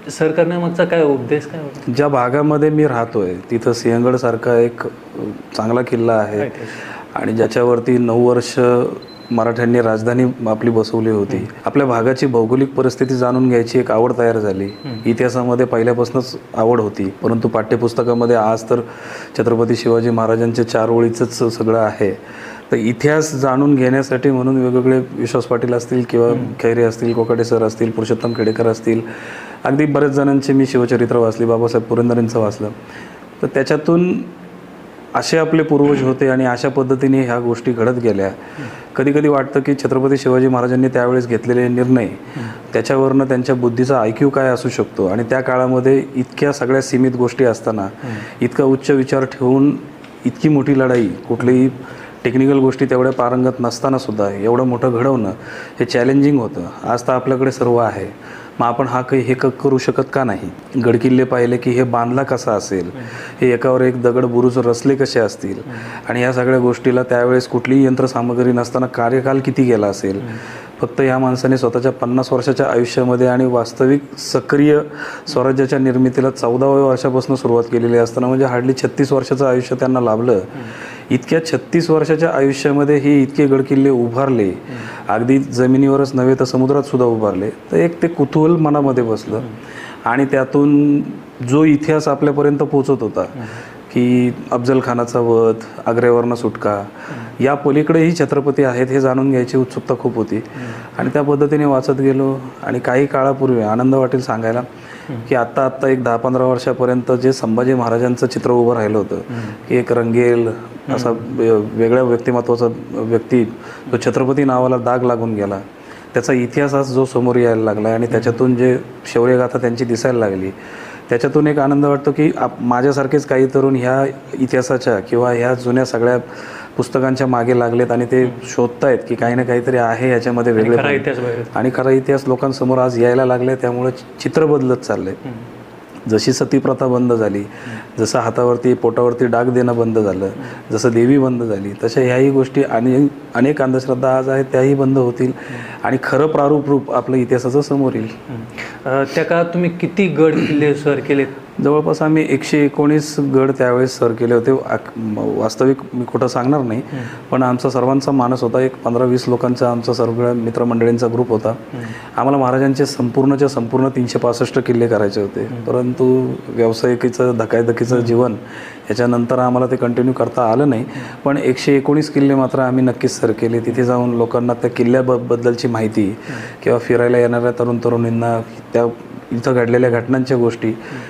Sir करण्यामागचा काय उद्देश काय होता? ज्या भागामध्ये मी राहतोय तिथं सिंहगडसारखा एक चांगला किल्ला आहे आणि ज्याच्यावरती 9 वर्ष मराठ्यांनी राजधानी आपली बसवली होती. आपल्या भागाची भौगोलिक परिस्थिती जाणून घ्यायची एक आवड तयार झाली. इतिहासामध्ये पहिल्यापासूनच आवड होती, परंतु पाठ्यपुस्तकामध्ये आज तर छत्रपती शिवाजी महाराजांचे 4 ओळीचंच सगळं आहे. तर इतिहास जाणून घेण्यासाठी म्हणून वेगवेगळे विश्वास पाटील असतील किंवा खैरे असतील, कोकाटे सर असतील, पुरुषोत्तम खेडेकर असतील, अगदी बऱ्याच जणांचे मी शिवचरित्र वाचली, बाबासाहेब पुरंदरेंचं वाचलं. तर त्याच्यातून असे आपले पूर्वज होते आणि अशा पद्धतीने ह्या गोष्टी घडत गेल्या. कधी कधी वाटतं की छत्रपती शिवाजी महाराजांनी त्यावेळेस घेतलेले निर्णय त्याच्यावरनं त्यांच्या बुद्धीचा IQ काय असू शकतो आणि त्या काळामध्ये इतक्या सगळ्या सीमित गोष्टी असताना इतका उच्च विचार ठेवून इतकी मोठी लढाई, कुठलीही टेक्निकल गोष्टी तेवढ्या पारंगत नसताना सुद्धा एवढं मोठं घडवणं हे चॅलेंजिंग होतं. आज तर आपल्याकडे सर्व आहे, मग आपण हे करू शकत का नाही? गडकिल्ले पाहिले की हे बांधला कसा असेल, हे एकावर एक दगड बुरुज रचले कसे असतील आणि या सगळ्या गोष्टीला त्यावेळेस कुठलीही यंत्रसामग्री नसताना कार्यकाल किती गेला असेल. फक्त ह्या माणसाने स्वतःच्या 50 वर्षाच्या आयुष्यामध्ये आणि वास्तविक सक्रिय स्वराज्याच्या निर्मितीला 14व्या वर्षापासून सुरुवात केलेली असताना म्हणजे हार्डली 36 वर्षाचं आयुष्य त्यांना लाभलं. इतक्या 36 वर्षाच्या आयुष्यामध्ये ही इतके गडकिल्ले उभारले, अगदी जमिनीवरच नव्हे तर समुद्रात सुद्धा उभारले. तर एक ते कुतूहल मनामध्ये बसलं आणि त्यातून जो इतिहास आपल्यापर्यंत पोचत होता की अफजल खानाचा वध, आग्र्यावरनं सुटका, या पलीकडेही छत्रपती आहेत हे जाणून घ्यायची उत्सुकता खूप होती आणि त्या पद्धतीने वाचत गेलो. आणि काही काळापूर्वी आनंद वाटेल सांगायला की आत्ता एक 10-15 वर्षापर्यंत जे संभाजी महाराजांचं चित्र उभं राहिलं होतं की एक रंगेल असा वेगळ्या व्यक्तिमत्वाचा व्यक्ती, तो छत्रपती नावाला दाग लागून गेला, त्याचा इतिहास आज जो समोर यायला लागला आणि त्याच्यातून जे शौर्यगाथा त्यांची दिसायला लागली, त्याच्यातून एक आनंद वाटतो की माझ्यासारखेच काही तरुण ह्या इतिहासाच्या किंवा ह्या जुन्या सगळ्या पुस्तकांच्या मागे लागलेत आणि ते शोधतायत की काही ना काहीतरी आहे याच्यामध्ये वेगळे आणि खरा इतिहास लोकांसमोर आज यायला लागले. त्यामुळे चित्र बदलत चाललंय. जशी सतीप्रथा बंद झाली, जसं हातावरती पोटावरती डाग देणं बंद झालं, जसं देवी बंद झाली, तशा ह्याही गोष्टी आणि अनेक अंधश्रद्धा आज आहेत त्याही बंद होतील आणि खरं प्रारूप रूप आपलं इतिहासाचं समोर येईल. त्या काळात तुम्ही किती गड किल्ले सर केलेत? जवळपास आम्ही 119 गड त्यावेळेस सर केले होते. वास्तविक मी कुठं सांगणार नाही, पण आमचा सर्वांचा मानस होता. एक 15-20 लोकांचा आमचा सगळ्या मित्रमंडळींचा ग्रुप होता. आम्हाला महाराजांचे संपूर्ण 365 किल्ले करायचे होते, परंतु व्यावसायिकीचं धकाधकीचं जीवन याच्यानंतर आम्हाला ते कंटिन्यू करता आलं नाही. पण 119 किल्ले मात्र आम्ही नक्कीच सर केले. तिथे जाऊन लोकांना त्या किल्ल्याबद्दलची माहिती किंवा फिरायला येणाऱ्या तरुणांना त्या इथं घडलेल्या घटनांच्या गोष्टी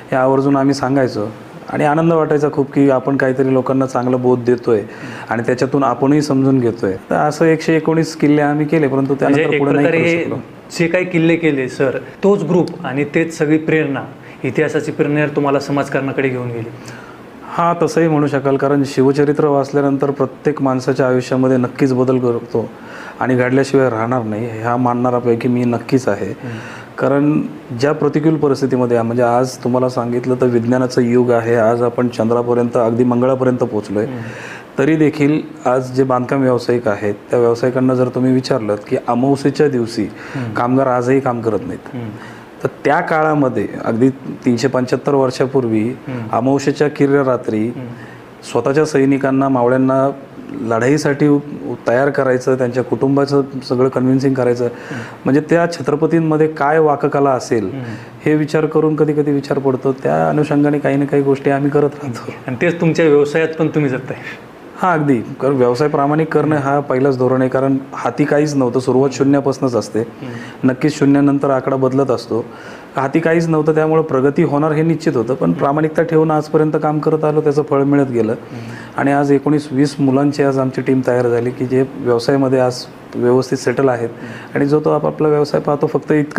ह्या आवर्जून आम्ही सांगायचो आणि आनंद वाटायचा खूप की आपण काहीतरी लोकांना चांगलं बोध देतोय आणि त्याच्यातून आपणही समजून घेतोय. तर असं 119 किल्ले आम्ही केले, परंतु त्यानंतर पुढे नाही करू शकलो. जे काही किल्ले केले सर, तोच ग्रुप आणि तेच सगळी प्रेरणा, इतिहासाची प्रेरणा तुम्हाला समाजकारणाकडे घेऊन गेली? हां, तसंही म्हणू शकाल, कारण शिवचरित्र वाचल्यानंतर प्रत्येक माणसाच्या आयुष्यामध्ये नक्कीच बदल करतो आणि घडल्याशिवाय राहणार नाही ह्या मानणाऱ्यापैकी मी नक्कीच आहे. कारण ज्या प्रतिकूल परिस्थितीमध्ये म्हणजे आज तुम्हाला सांगितलं तर विज्ञानाचं युग आहे, आज आपण चंद्रापर्यंत अगदी मंगळापर्यंत पोचलोय. तरी देखील आज जे बांधकाम व्यावसायिक आहेत त्या व्यावसायिकांना जर तुम्ही विचारलं की अमावस्येच्या दिवशी कामगार आजही काम करत नाहीत, तर त्या काळामध्ये अगदी 375 वर्षापूर्वी अमावस्येच्या किर्य रात्री स्वतःच्या सैनिकांना, मावळ्यांना लढाईसाठी तयार करायचं, त्यांच्या कुटुंबाचं सगळं कन्व्हिन्सिंग करायचं, म्हणजे त्या छत्रपतींमध्ये काय वाककला असेल हे विचार करून कधी कधी विचार पडतो. त्या अनुषंगाने काही ना काही गोष्टी आम्ही करत राहतो आणि तेच तुमच्या व्यवसायात पण तुम्ही जगताय. हां, अगदी. कारण व्यवसाय प्रामाणिक करणं हा पहिलाच धोरण आहे. कारण हाती काहीच नव्हतं, सुरुवात शून्यापासूनच असते. नक्कीच शून्यानंतर आकडा बदलत असतो. हाती काहीच नव्हतं, त्यामुळे प्रगती होणार हे निश्चित होतं, पण प्रामाणिकता ठेवून आजपर्यंत काम करत आलो, त्याचं फळ मिळत गेलं आणि आज 19-20 मुलांची आज आमची टीम तयार झाली की जे व्यवसायामध्ये आज व्यवस्थित सेटल आहेत आणि जो तो आपापला व्यवसाय पाहतो. फक्त इतकंच